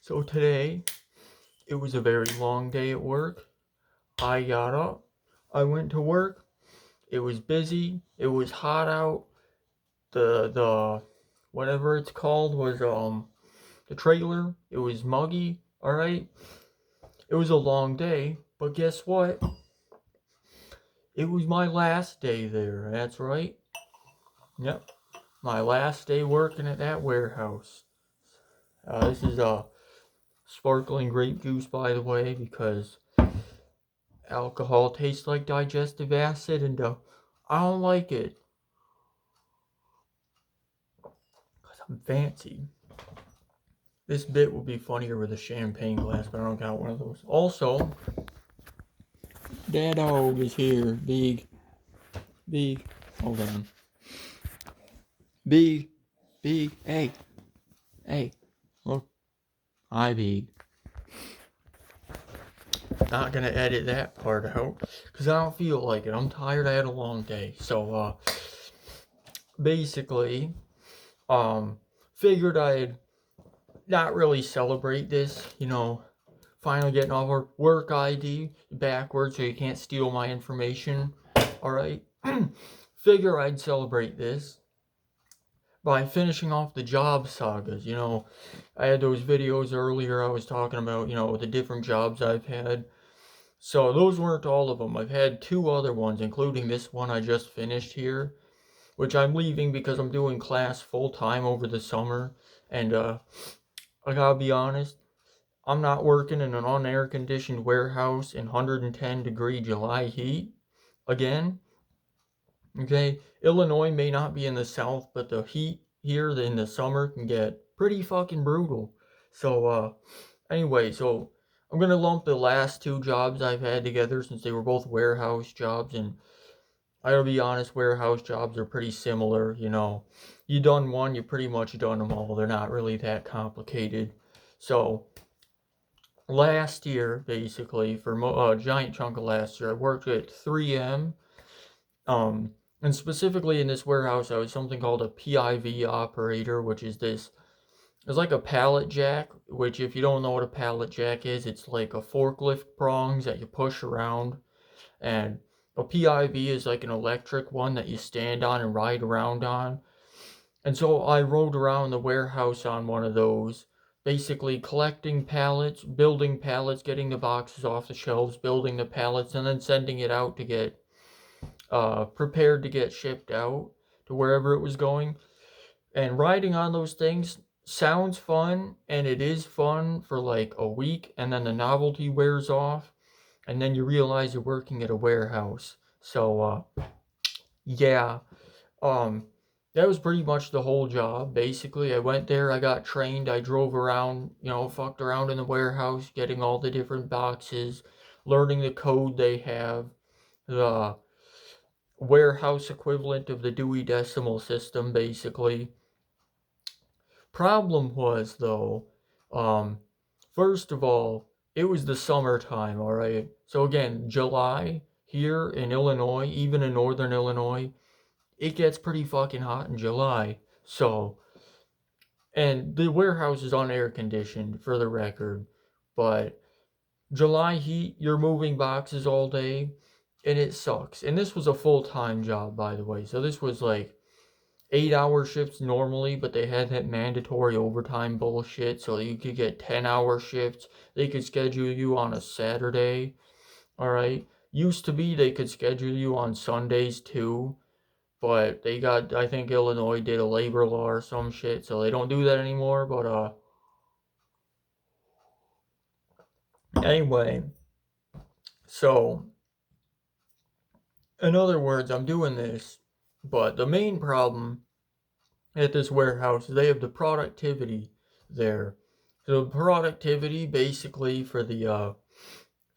So today, it was a very long day at work. I got up, I went to work. It was busy. It was hot out. The whatever it's called was the trailer. It was muggy. All right. It was a long day, but guess what? It was my last day there. That's right. Yep. My last day working at that warehouse. This is a sparkling grape juice, by the way, because alcohol tastes like digestive acid, and I don't like it because I'm fancy. This bit will be funnier with a champagne glass, but I don't got one of those. Also, that dog is here. Big, big. Hold on. Big, big. Hey, hey. Look. Hi, big. Not gonna edit that part out because I don't feel like it. I'm tired. I had a long day. So, basically, figured I'd not really celebrate this, finally getting all our work ID backwards so you can't steal my information. Alright? Figure I'd celebrate this by finishing off the job sagas. I had those videos earlier I was talking about, the different jobs I've had. So those weren't all of them. I've had two other ones, including this one I just finished here, which I'm leaving because I'm doing class full time over the summer. And I gotta be honest, I'm not working in an unair conditioned warehouse in 110-degree July heat again. Okay, Illinois may not be in the south, but the heat here in the summer can get pretty fucking brutal. So, anyway, so I'm gonna lump the last two jobs I've had together since they were both warehouse jobs, and I gotta be honest, warehouse jobs are pretty similar. You done one, you pretty much done them all. They're not really that complicated. So, last year, basically, for a giant chunk of last year, I worked at 3M. And specifically in this warehouse, I was something called a PIV operator, which is this. It's like a pallet jack, which if you don't know what a pallet jack is, it's like a forklift prongs that you push around. And a PIV is like an electric one that you stand on and ride around on. And so I rode around the warehouse on one of those, basically collecting pallets, building pallets, getting the boxes off the shelves, building the pallets, and then sending it out to get prepared to get shipped out to wherever it was going. And riding on those things sounds fun, and it is fun for like a week, and then the novelty wears off, and then you realize you're working at a warehouse. So, yeah. Um, that was pretty much the whole job. Basically, I went there, I got trained, I drove around, fucked around in the warehouse, getting all the different boxes, learning the code they have, the warehouse equivalent of the Dewey Decimal System, basically. Problem was, though, um, first of all, it was the summertime, all right? So again, July here in Illinois, even in northern Illinois, it gets pretty fucking hot in July. So, and the warehouse is on air conditioned for the record, but July heat, you're moving boxes all day, and it sucks. And this was a full-time job, by the way. So this was like 8-hour shifts normally, but they had that mandatory overtime bullshit, so you could get 10-hour shifts. They could schedule you on a Saturday, all right? Used to be they could schedule you on Sundays too, but I think Illinois did a labor law or some shit, so they don't do that anymore. But anyway, so in other words, I'm doing this, but the main problem at this warehouse is they have the productivity there. So productivity basically for the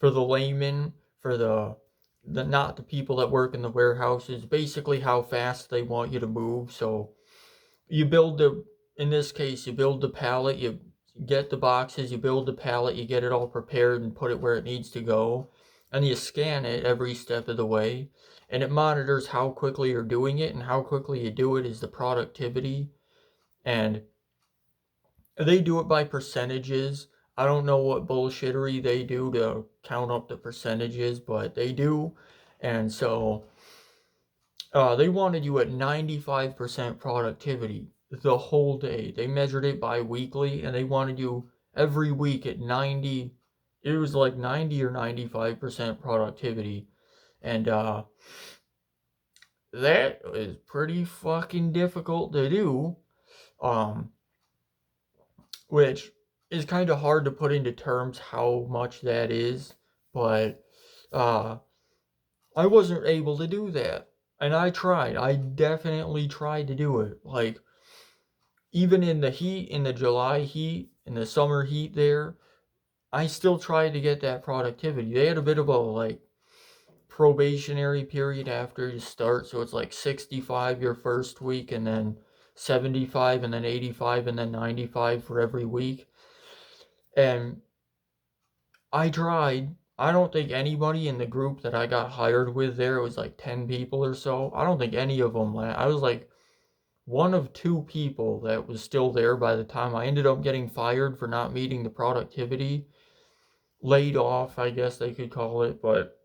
layman, for the not the people that work in the warehouses, basically how fast they want you to move. So you build in this case, you build the pallet, you get the boxes, you build the pallet, you get it all prepared and put it where it needs to go, and you scan it every step of the way, and it monitors how quickly you're doing it, and how quickly you do it is the productivity. And they do it by percentages I don't know what bullshittery they do to count up the percentages, but they do. And so they wanted you at 95% productivity the whole day. They measured it bi-weekly, and they wanted you every week at 90. It was like 90 or 95% productivity. And that is pretty fucking difficult to do. Um, which is kind of hard to put into terms how much that is, but uh, I wasn't able to do that. And I tried. I definitely tried to do it. Like, even in the heat, in the July heat, in the summer heat there, I still tried to get that productivity. They had a bit of a, like, probationary period after you start. So it's like 65 your first week, and then 75, and then 85, and then 95 for every week. And I tried. I don't think anybody in the group that I got hired with there, it was like 10 people or so. I don't think any of them, I was like one of two people that was still there by the time I ended up getting fired for not meeting the productivity. Laid off, I guess they could call it, but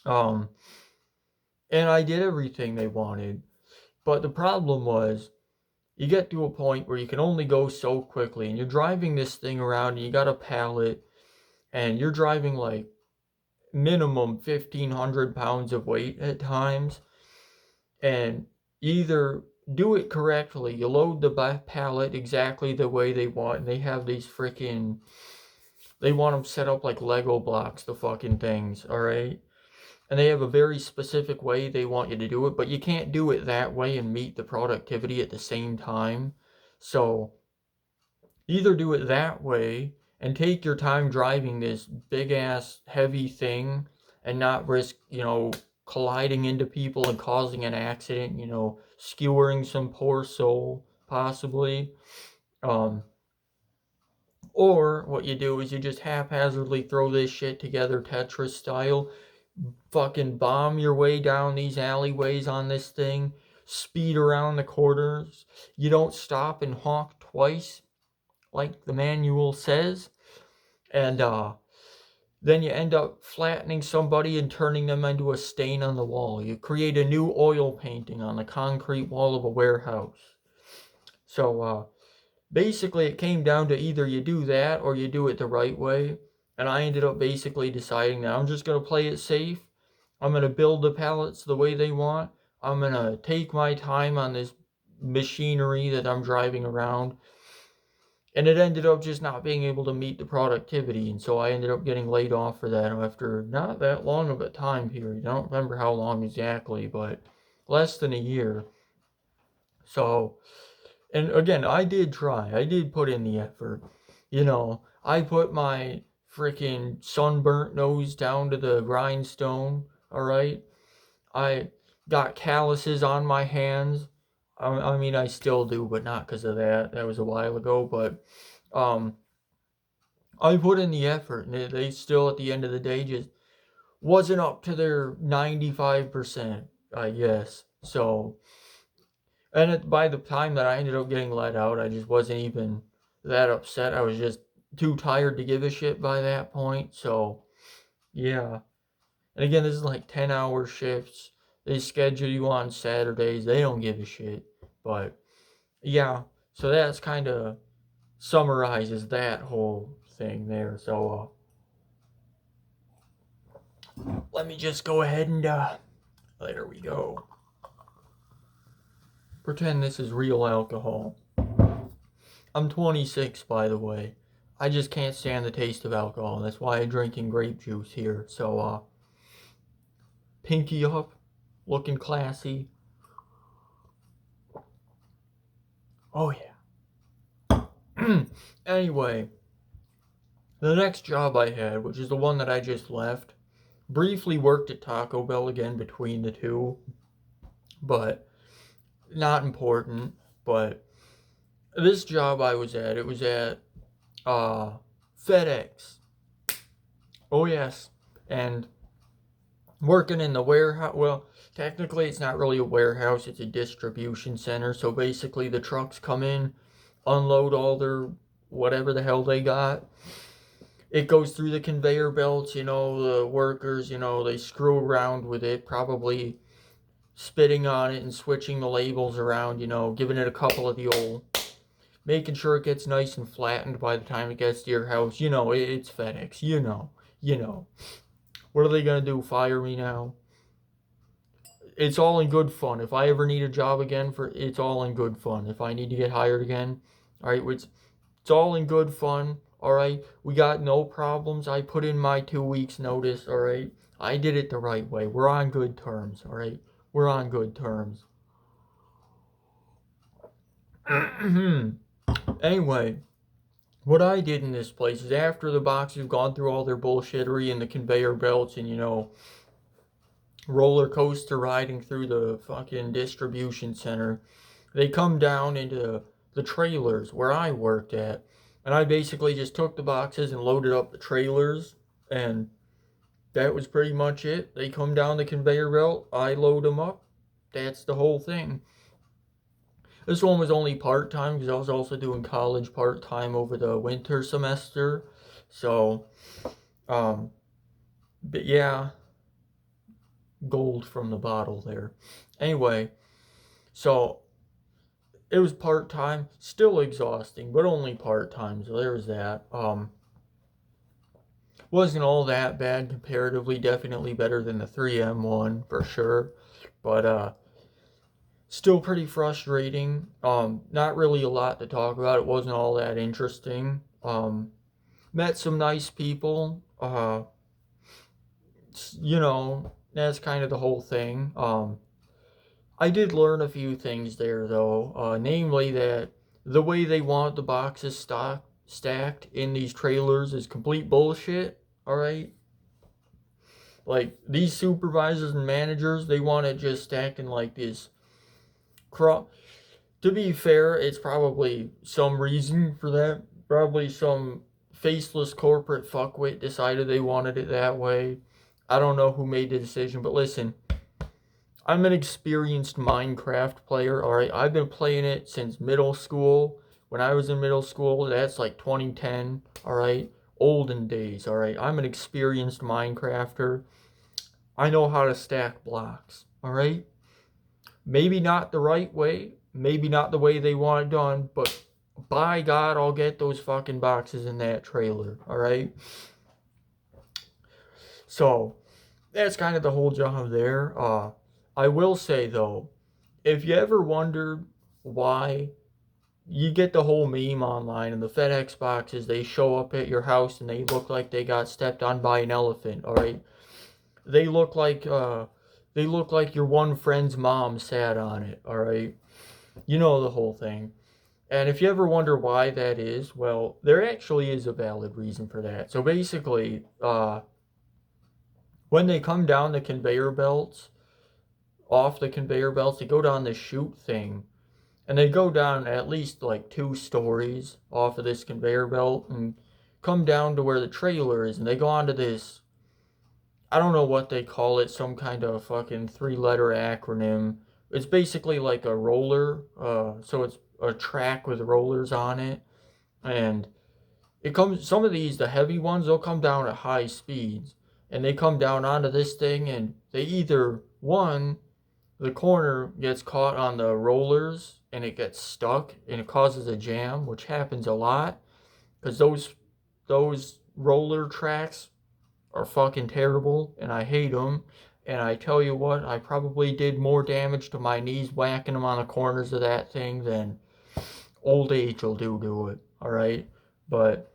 um and I did everything they wanted. But the problem was you get to a point where you can only go so quickly, and you're driving this thing around and you got a pallet, and you're driving like minimum 1,500 pounds of weight at times, and either do it correctly, you load the pallet exactly the way they want, and they have these freaking, they want them set up like Lego blocks, the fucking things, all right? And they have a very specific way they want you to do it, but you can't do it that way and meet the productivity at the same time. So either do it that way and take your time driving this big ass heavy thing and not risk, colliding into people and causing an accident, skewering some poor soul, possibly. Um, or what you do is you just haphazardly throw this shit together Tetris style, fucking bomb your way down these alleyways on this thing, speed around the corners. You don't stop and honk twice like the manual says. And then you end up flattening somebody and turning them into a stain on the wall. You create a new oil painting on the concrete wall of a warehouse. So basically it came down to either you do that or you do it the right way. And I ended up basically deciding that I'm just going to play it safe. I'm going to build the pallets the way they want. I'm going to take my time on this machinery that I'm driving around. And it ended up just not being able to meet the productivity, and so I ended up getting laid off for that after not that long of a time period. I don't remember how long exactly, but less than a year. So, and again, I did try. I did put in the effort. I put my freaking sunburnt nose down to the grindstone, all right? I got calluses on my hands. I mean, I still do, but not because of that. That was a while ago, but um I put in the effort, and they still, at the end of the day, just wasn't up to their 95%, I guess. So, and by the time that I ended up getting let out, I just wasn't even that upset. I was just too tired to give a shit by that point. So, yeah. And again, this is like 10-hour shifts. They schedule you on Saturdays. They don't give a shit. But, yeah. So that's kind of summarizes that whole thing there. So, let me just go ahead and, there we go. Pretend this is real alcohol. I'm 26, by the way. I just can't stand the taste of alcohol. That's why I'm drinking grape juice here. So, pinky up, looking classy. Oh, yeah. Anyway, the next job I had, which is the one that I just left, briefly worked at Taco Bell again between the two, but not important. But this job I was at, it was at FedEx. Oh, yes. And working in the warehouse, well, technically it's not really a warehouse, it's a distribution center. So basically the trucks come in, unload all their whatever the hell they got. It goes through the conveyor belts, the workers, they screw around with it, probably spitting on it and switching the labels around, giving it a couple of the old, making sure it gets nice and flattened by the time it gets to your house. It's FedEx, you know. What are they going to do, fire me now? It's all in good fun. If I ever need a job again, it's all in good fun. If I need to get hired again, all right, it's all in good fun. All right, we got no problems. I put in my 2 weeks notice. All right, I did it the right way. We're on good terms. All right, we're on good terms. Anyway, what I did in this place is after the boxes have gone through all their bullshittery and the conveyor belts and roller coaster riding through the fucking distribution center, they come down into the trailers where I worked at. And I basically just took the boxes and loaded up the trailers, and that was pretty much it. They come down the conveyor belt, I load them up. That's the whole thing. This one was only part-time because I was also doing college part-time over the winter semester. So, but yeah, gold from the bottle there. Anyway, so it was part-time, still exhausting, but only part-time, so there's that. Wasn't all that bad comparatively, definitely better than the 3M one, for sure, but still pretty frustrating. Not really a lot to talk about, it wasn't all that interesting. Met some nice people, that's kind of the whole thing. I did learn a few things there, though, namely that the way they want the boxes stacked in these trailers is complete bullshit, alright? Like, these supervisors and managers, they want it just stacked in like this. To be fair, it's probably some reason for that. Probably some faceless corporate fuckwit decided they wanted it that way. I don't know who made the decision, but listen, I'm an experienced Minecraft player, alright? I've been playing it since middle school. When I was in middle school, that's like 2010, alright? Olden days, alright? I'm an experienced Minecrafter. I know how to stack blocks, alright? Maybe not the right way, maybe not the way they want it done, but by God, I'll get those fucking boxes in that trailer, alright? So, that's kind of the whole job there. I will say, though, if you ever wondered why you get the whole meme online and the FedEx boxes, they show up at your house and they look like they got stepped on by an elephant, alright? They look like your one friend's mom sat on it, alright? You know the whole thing. And if you ever wonder why that is, well, there actually is a valid reason for that. So basically, when they come down the conveyor belts, off the conveyor belts, they go down this chute thing. And they go down at least like 2 stories off of this conveyor belt and come down to where the trailer is. And they go onto this, I don't know what they call it, some kind of fucking 3-letter acronym. It's basically like a roller, so it's a track with rollers on it. And some of these, the heavy ones, they'll come down at high speeds. And they come down onto this thing and they either, one, the corner gets caught on the rollers and it gets stuck and it causes a jam, which happens a lot because those roller tracks are fucking terrible and I hate them. And I tell you what, I probably did more damage to my knees whacking them on the corners of that thing than old age will do to it, alright? But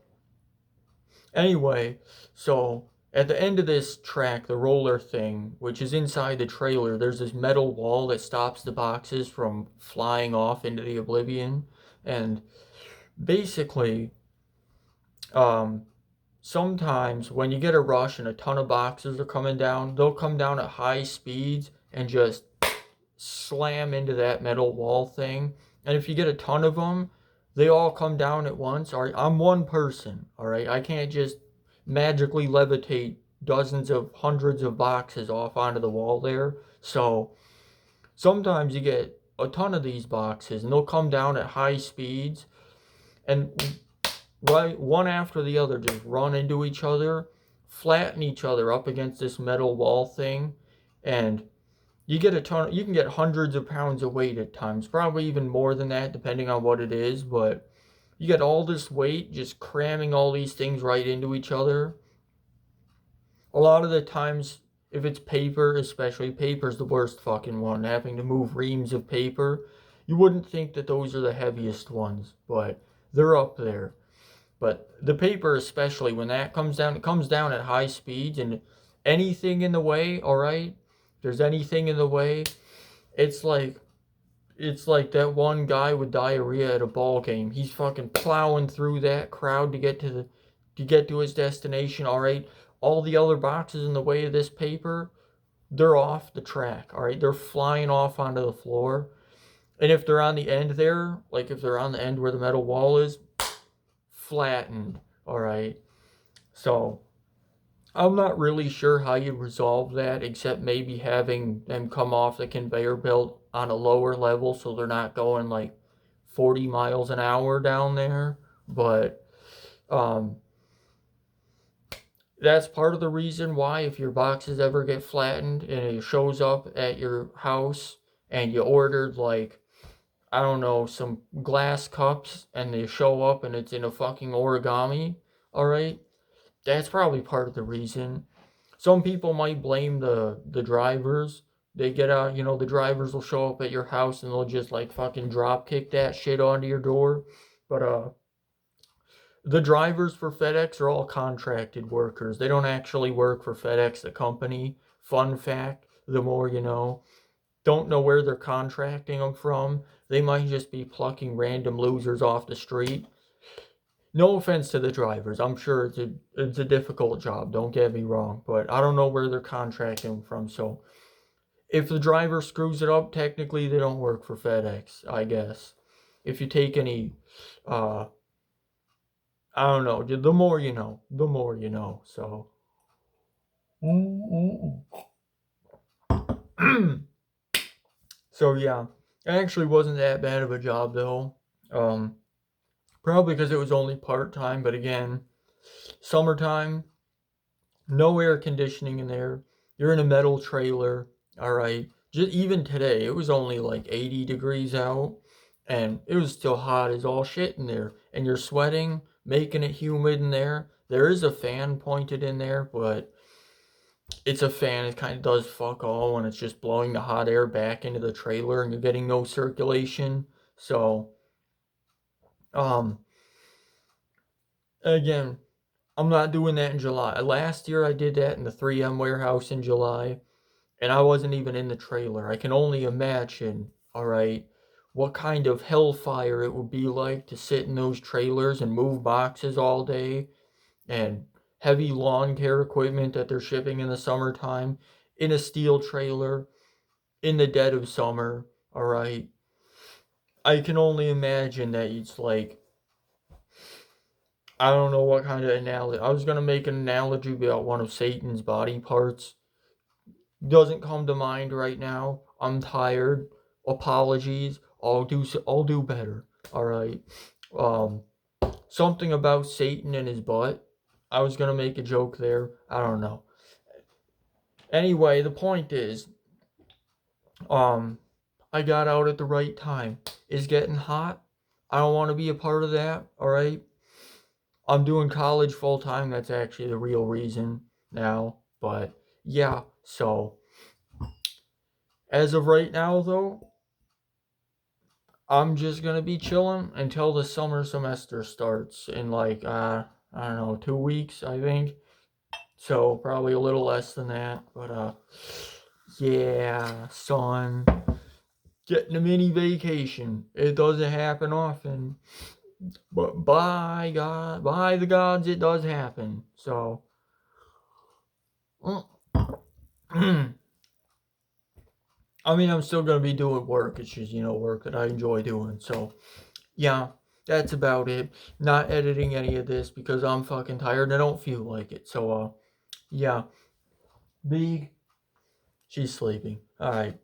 anyway, so at the end of this track, the roller thing, which is inside the trailer, there's this metal wall that stops the boxes from flying off into the oblivion. And basically, sometimes when you get a rush and a ton of boxes are coming down, they'll come down at high speeds and just slam into that metal wall thing. And if you get a ton of them, they all come down at once. All right, I'm one person, all right? I can't just magically levitate dozens of hundreds of boxes off onto the wall there. So sometimes you get a ton of these boxes and they'll come down at high speeds. And right, one after the other, just run into each other, flatten each other up against this metal wall thing, and you get a ton. You can get hundreds of pounds of weight at times, probably even more than that, depending on what it is. But you get all this weight just cramming all these things right into each other. A lot of the times, if it's paper, especially paper's the worst fucking one. Having to move reams of paper, you wouldn't think that those are the heaviest ones, but they're up there. But the paper, especially when that comes down, it comes down at high speeds, and anything in the way, all right? If there's anything in the way, it's like it's like that one guy with diarrhea at a ball game. He's fucking plowing through that crowd to get to his destination, all right? All the other boxes in the way of this paper, they're off the track, all right? They're flying off onto the floor. And if they're on the end there, like if they're on the end where the metal wall is, flattened, all right? So I'm not really sure how you resolve that, except maybe having them come off the conveyor belt on a lower level so they're not going like 40 miles an hour down there. But um, that's part of the reason why, if your boxes ever get flattened and it shows up at your house and you ordered like, I don't know, some glass cups and they show up and it's in a fucking origami, all right? That's probably part of the reason. Some people might blame the drivers. They get out, the drivers will show up at your house and they'll just like fucking drop kick that shit onto your door. But the drivers for FedEx are all contracted workers. They don't actually work for FedEx, the company. Fun fact, the more you know. Don't know where they're contracting them from. They might just be plucking random losers off the street. No offense to the drivers. I'm sure it's a difficult job. Don't get me wrong, but I don't know where they're contracting from. So if the driver screws it up, technically they don't work for FedEx, I guess. If you take any, uh, I don't know. The more you know. The more you know. So. So yeah, it actually wasn't that bad of a job though. Um, Probably because it was only part time. But again, summertime, no air conditioning in there. You're in a metal trailer, all right? Just even today, it was only like 80 degrees out, and it was still hot as all shit in there. And you're sweating, making it humid in there. There is a fan pointed in there, but it's a fan. It kind of does fuck all when it's just blowing the hot air back into the trailer, and you're getting no circulation. So, um, again, I'm not doing that in July. Last year I did that in the 3M warehouse in July, and I wasn't even in the trailer. I can only imagine, all right, what kind of hellfire it would be like to sit in those trailers and move boxes all day, and heavy lawn care equipment that they're shipping in the summertime in a steel trailer in the dead of summer, all right. I can only imagine that it's like, I don't know what kind of analogy. I was going to make an analogy about one of Satan's body parts. Doesn't come to mind right now. I'm tired. Apologies. I'll do better. All right. Um, Something about Satan and his butt. I was gonna make a joke there. I don't know. Anyway, the point is, um, I got out at the right time. It's getting hot. I don't want to be a part of that. All right. I'm doing college full time. That's actually the real reason now. But yeah. So as of right now, though, I'm just gonna be chilling until the summer semester starts in like I don't know, 2 weeks I think. So probably a little less than that. But yeah, son, getting a mini vacation. It doesn't happen often, but by God, by the gods, it does happen. So. I mean, I'm still gonna be doing work. It's just work that I enjoy doing. So yeah, that's about it. Not editing any of this because I'm fucking tired and I don't feel like it. So yeah, Big, she's sleeping. All right.